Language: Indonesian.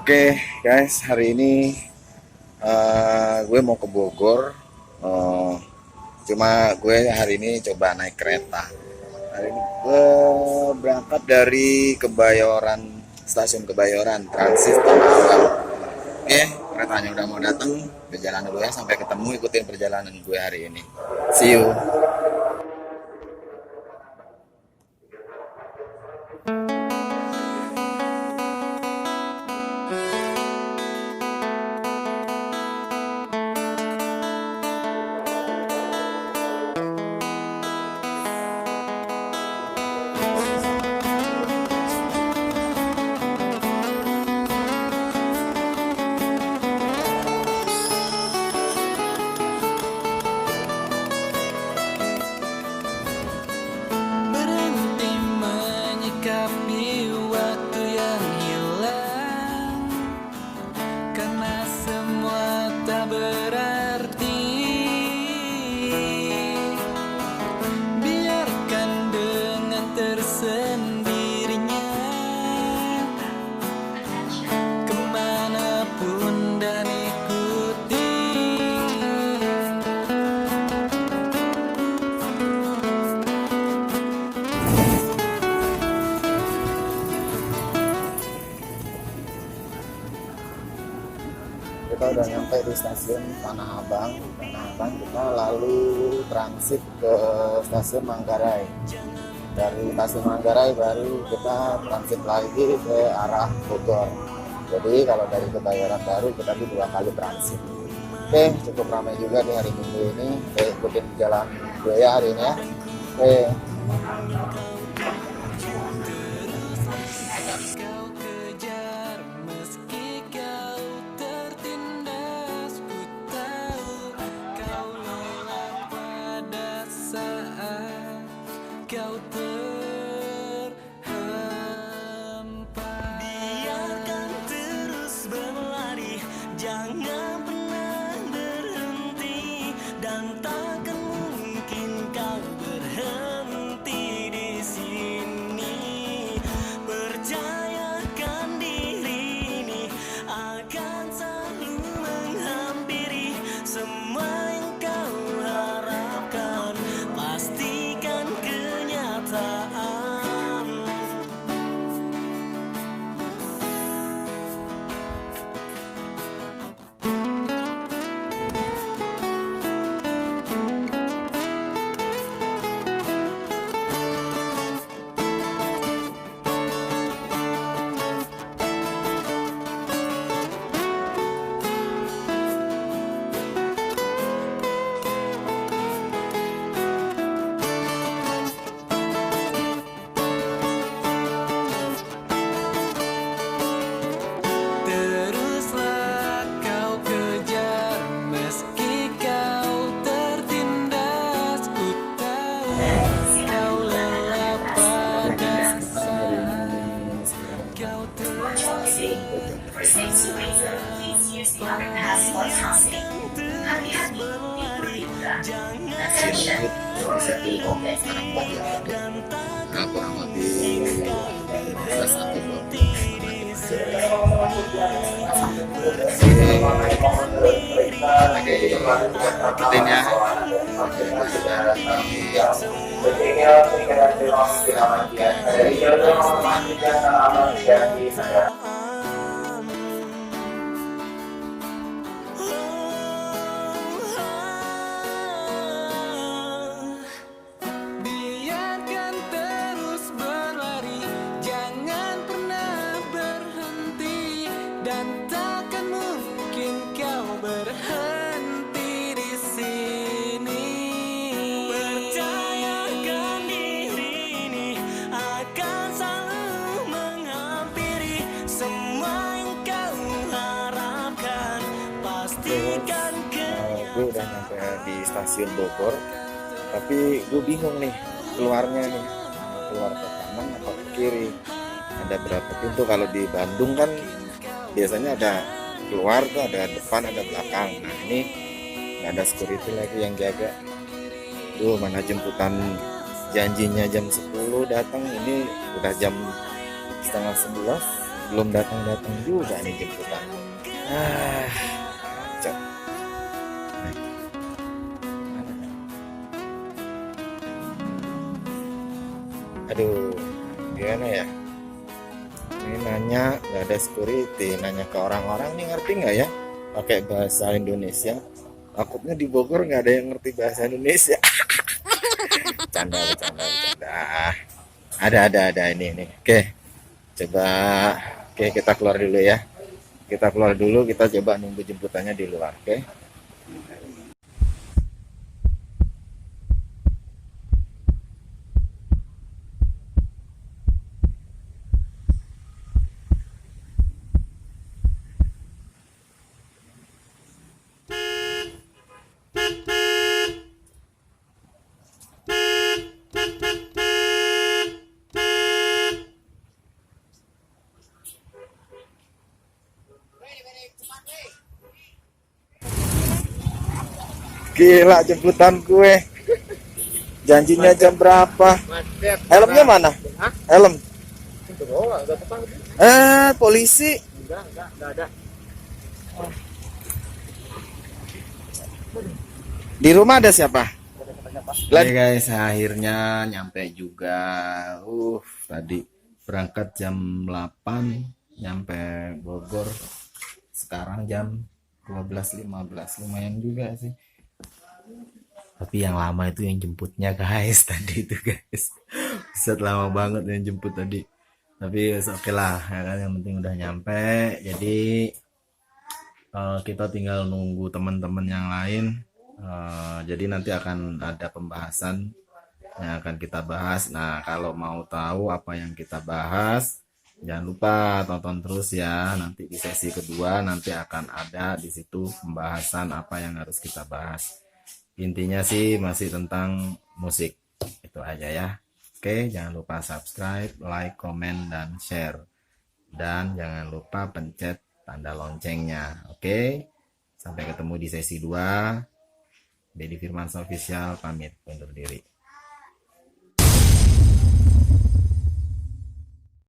Oke guys, hari ini gue mau ke Bogor. Eh, Cuma gue hari ini coba naik kereta. Hari ini gue berangkat dari Kebayoran, stasiun Kebayoran, transit Tanah Abang. Oke, keretanya udah mau datang. Berjalan dulu ya, sampai ketemu. Ikutin perjalanan gue hari ini. See you. Berhenti menyikapi waktu yang hilang, karena semua tak berarti. Biarkan dengan tersendirinya, kemanapun dan ikuti. Kita udah nyampe di stasiun Tanah Abang. Tanah Abang kita lalu transit ke stasiun Manggarai. Dari stasiun Manggarai baru kita transit lagi ke arah Bogor. Jadi kalau dari Kebayoran Baru kita di 2 kali transit. Oke, cukup ramai juga di hari Minggu ini. Oke, ikutin jalan gue ya hari ini ya. Oke. Kau kejar meski kau tertindas. Ku tahu kau lelah pada saat kau terhempas. Biarkan terus berlari, jangan pernah berhenti, dan takkan mungkin kau berhenti di sini. Percayakan diri ini akan selalu menghampiri. Semua yang kau harapkan pastikan kenyataan. Teruslah kau kejar meski kau tertindas. Ku tahu kau lelah pada saat kau For safety reasons, please use the other passport housing. Hati-hati, Attention, doors are being opened. Kurang lebih 11 Biarkan terus berlari, jangan pernah berhenti, dan takkan mungkin kau berhenti di sini. Percayakan diri ini akan selalu menghampiri. Semua yang kau harapkan pastikan gue udah nyampe di stasiun Bogor, tapi gue bingung nih keluarnya nih, keluar ke kanan atau ke kiri. Ada berapa pintu? Kalau di Bandung kan biasanya ada keluar tuh, ada depan ada belakang. Nah ini nggak ada security lagi yang jaga. Mana jemputan janjinya jam 10 datang, ini udah jam setengah 11 belum datang juga nih jemputan. Cok. Aduh, gimana ya? Ini nanya nggak ada security, nanya ke orang-orang nih ngerti nggak ya pakai bahasa Indonesia? Takutnya di Bogor nggak ada yang ngerti bahasa Indonesia. Bercanda. Ada ini. Oke, coba. Oke, kita keluar dulu ya. Kita keluar dulu, kita coba nunggu jemputannya di luar. Oke. Gila jemputan gue. Janjinya jam berapa? Helmnya mana? Helm. Polisi. Enggak ada. Di rumah ada siapa? Oke guys, akhirnya nyampe juga. Tadi berangkat jam 8, nyampe Bogor. Sekarang jam 12.15. Lumayan juga sih. Tapi yang lama itu yang jemputnya guys, tadi itu guys. Set lama banget yang jemput tadi. Tapi oke lah, ya kan, yang penting udah nyampe. Jadi kita tinggal nunggu teman-teman yang lain. Jadi nanti akan ada pembahasan yang akan kita bahas. Nah, kalau mau tahu apa yang kita bahas, jangan lupa tonton terus ya. Nanti di sesi kedua nanti akan ada di situ pembahasan apa yang harus kita bahas. Intinya sih masih tentang musik. Itu aja ya. Oke, jangan lupa subscribe, like, komen, dan share. Dan jangan lupa pencet tanda loncengnya. Oke, sampai ketemu di sesi 2. Deddy Firmansyah Official pamit undur diri.